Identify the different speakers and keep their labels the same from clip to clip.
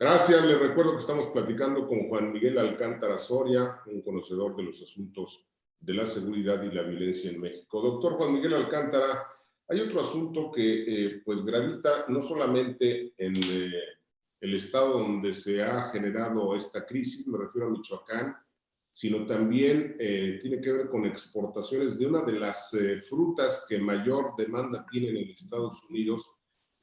Speaker 1: Gracias, les recuerdo que estamos platicando con Juan Miguel Alcántara Soria, un conocedor de los asuntos de la seguridad y la violencia en México. Doctor Juan Miguel Alcántara, hay otro asunto que pues gravita no solamente en el estado donde se ha generado esta crisis, me refiero a Michoacán, sino también tiene que ver con exportaciones de una de las frutas que mayor demanda tienen en Estados Unidos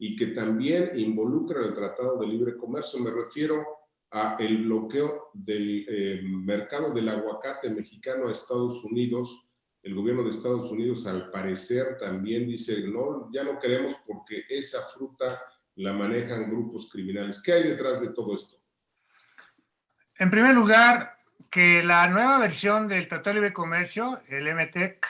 Speaker 1: y que también involucra el Tratado de Libre Comercio. Me refiero a el bloqueo del mercado del aguacate mexicano a Estados Unidos. El gobierno de Estados Unidos, al parecer, también dice, no, ya no queremos porque esa fruta la manejan grupos criminales. ¿Qué hay detrás de todo esto?
Speaker 2: En primer lugar, que la nueva versión del Tratado de Libre Comercio, el MTEC,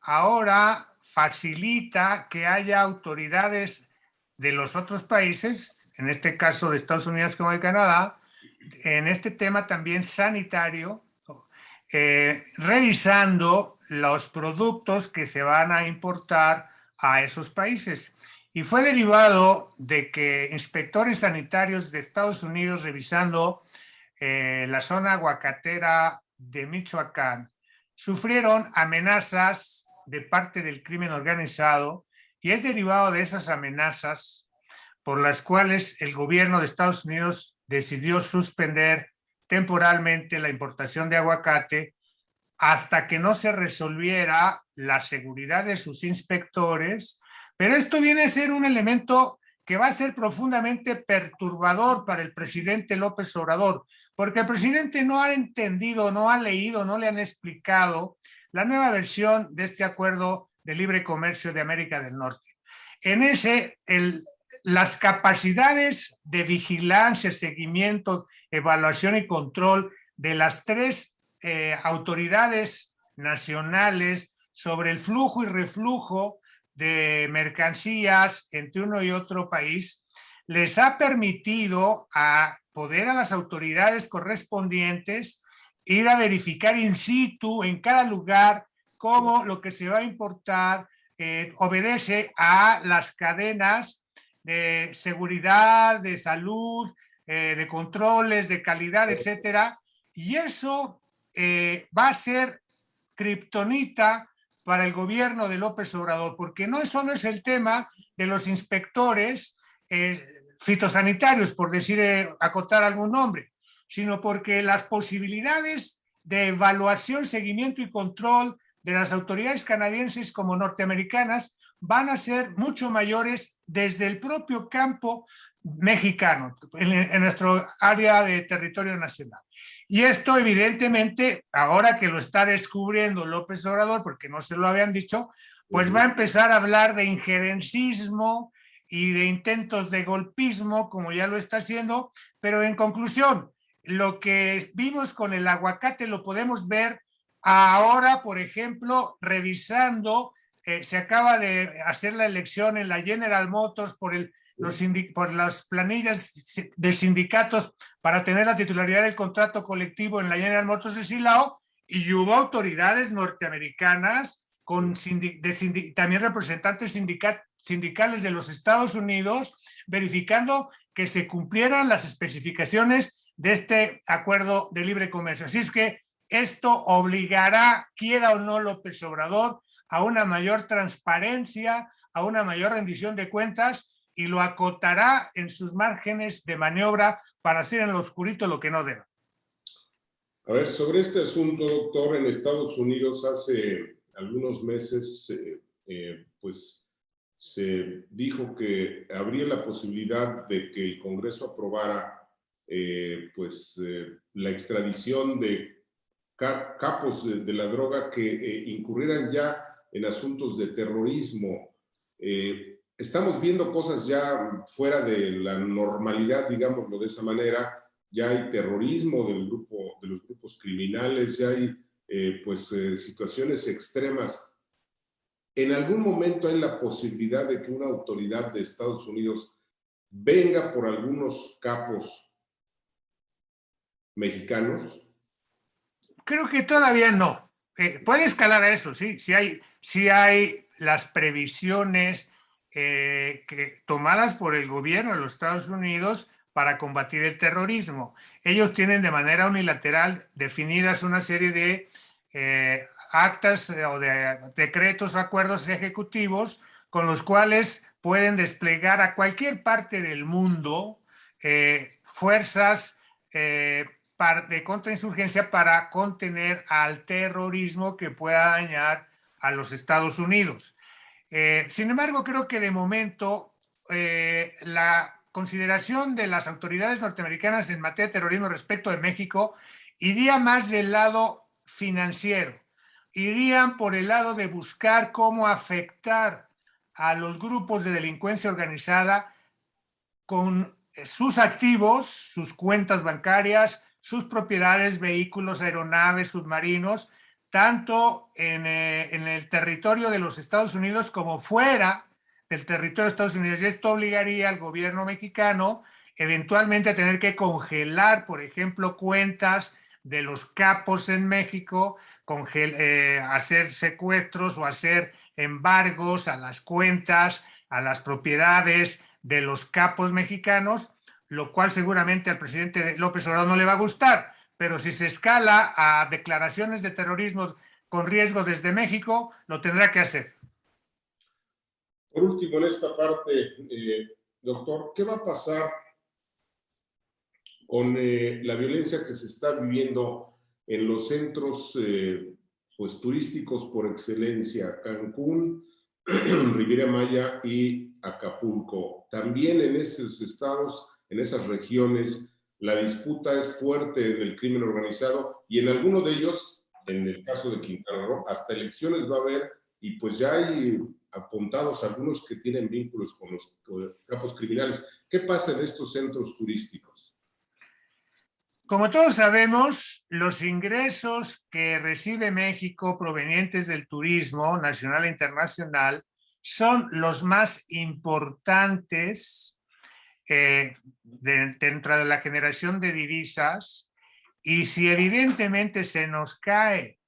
Speaker 2: ahora facilita que haya autoridades de los otros países, en este caso de Estados Unidos como de Canadá, en este tema también sanitario, revisando los productos que se van a importar a esos países. Y fue derivado de que inspectores sanitarios de Estados Unidos revisando la zona aguacatera de Michoacán sufrieron amenazas de parte del crimen organizado y es derivado de esas amenazas por las cuales el gobierno de Estados Unidos decidió suspender temporalmente la importación de aguacate hasta que no se resolviera la seguridad de sus inspectores. Pero esto viene a ser un elemento que va a ser profundamente perturbador para el presidente López Obrador, porque el presidente no ha entendido, no ha leído, no le han explicado la nueva versión de este acuerdo de libre comercio de América del Norte. En ese, las capacidades de vigilancia, seguimiento, evaluación y control de las tres autoridades nacionales sobre el flujo y reflujo de mercancías entre uno y otro país, les ha permitido a poder a las autoridades correspondientes ir a verificar in situ en cada lugar cómo lo que se va a importar obedece a las cadenas de seguridad, de salud, de controles, de calidad, etcétera. Y eso va a ser kriptonita para el gobierno de López Obrador, porque no solo es el tema de los inspectores fitosanitarios, por decir, acotar algún nombre, sino porque las posibilidades de evaluación, seguimiento y control de las autoridades canadienses como norteamericanas van a ser mucho mayores desde el propio campo mexicano, en nuestro área de territorio nacional. Y esto evidentemente, ahora que lo está descubriendo López Obrador, porque no se lo habían dicho, pues va a empezar a hablar de injerencismo y de intentos de golpismo, como ya lo está haciendo, pero en conclusión, lo que vimos con el aguacate lo podemos ver ahora, por ejemplo, revisando, se acaba de hacer la elección en la General Motors por las planillas de sindicatos para tener la titularidad del contrato colectivo en la General Motors de Silao, y hubo autoridades norteamericanas con también representantes sindicales de los Estados Unidos verificando que se cumplieran las especificaciones de este acuerdo de libre comercio. Así es que esto obligará, quiera o no López Obrador, a una mayor transparencia, a una mayor rendición de cuentas, y lo acotará en sus márgenes de maniobra para hacer en lo oscurito lo que no debe.
Speaker 1: A ver, sobre este asunto, doctor, en Estados Unidos hace algunos meses, pues se dijo que habría la posibilidad de que el Congreso aprobara la extradición de capos de la droga que incurrieran ya en asuntos de terrorismo. Estamos viendo cosas ya fuera de la normalidad, digámoslo de esa manera. Ya hay terrorismo de los grupos criminales, ya hay situaciones extremas. ¿En algún momento hay la posibilidad de que una autoridad de Estados Unidos venga por algunos capos mexicanos?
Speaker 2: Creo que todavía no. Puede escalar a eso, sí. Sí hay las previsiones tomadas por el gobierno de los Estados Unidos para combatir el terrorismo. Ellos tienen de manera unilateral definidas una serie de actas o de decretos o acuerdos ejecutivos con los cuales pueden desplegar a cualquier parte del mundo fuerzas de contrainsurgencia para contener al terrorismo que pueda dañar a los Estados Unidos. Sin embargo, creo que de momento la consideración de las autoridades norteamericanas en materia de terrorismo respecto de México iría más del lado financiero, irían por el lado de buscar cómo afectar a los grupos de delincuencia organizada con sus activos, sus cuentas bancarias, sus propiedades, vehículos, aeronaves, submarinos, tanto en el territorio de los Estados Unidos como fuera del territorio de Estados Unidos. Y esto obligaría al gobierno mexicano eventualmente a tener que congelar, por ejemplo, cuentas de los capos en México, hacer secuestros o hacer embargos a las cuentas, a las propiedades de los capos mexicanos, lo cual seguramente al presidente López Obrador no le va a gustar, pero si se escala a declaraciones de terrorismo con riesgo desde México, lo tendrá que hacer.
Speaker 1: Por último, en esta parte, doctor, ¿qué va a pasar con la violencia que se está viviendo en los centros pues, turísticos por excelencia, Cancún, Riviera Maya y Acapulco? También en esos estados, en esas regiones, la disputa es fuerte en el crimen organizado y en alguno de ellos, en el caso de Quintana Roo, hasta elecciones va a haber y pues ya hay apuntados algunos que tienen vínculos con los capos criminales. ¿Qué pasa en estos centros turísticos?
Speaker 2: Como todos sabemos, los ingresos que recibe México provenientes del turismo nacional e internacional son los más importantes dentro de la generación de divisas, y si evidentemente se nos cae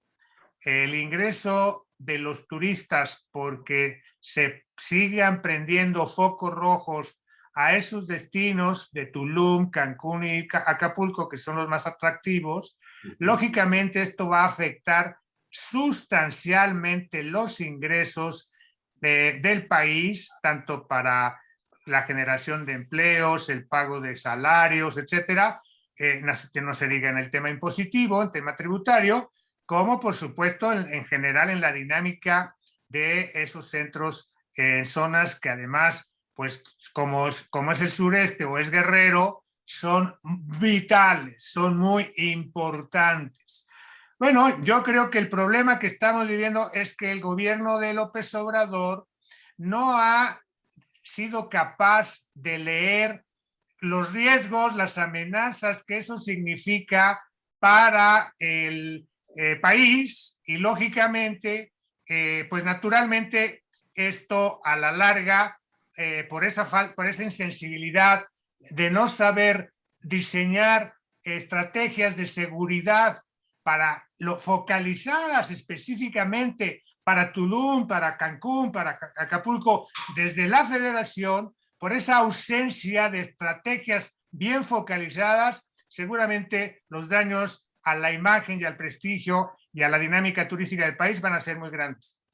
Speaker 2: el ingreso de los turistas porque se sigan prendiendo focos rojos a esos destinos de Tulum, Cancún y Acapulco, que son los más atractivos, lógicamente esto va a afectar sustancialmente los ingresos del país, tanto para la generación de empleos, el pago de salarios, etcétera, que no se diga en el tema impositivo, en tema tributario, como por supuesto en general en la dinámica de esos centros en zonas que además, pues como es el sureste o es Guerrero, son vitales, son muy importantes. Bueno, yo creo que el problema que estamos viviendo es que el gobierno de López Obrador no ha sido capaz de leer los riesgos, las amenazas que eso significa para el país y lógicamente, pues naturalmente esto a la larga, por esa insensibilidad de no saber diseñar estrategias de seguridad focalizadas específicamente para Tulum, para Cancún, para Acapulco, desde la federación, por esa ausencia de estrategias bien focalizadas, seguramente los daños a la imagen y al prestigio y a la dinámica turística del país van a ser muy grandes.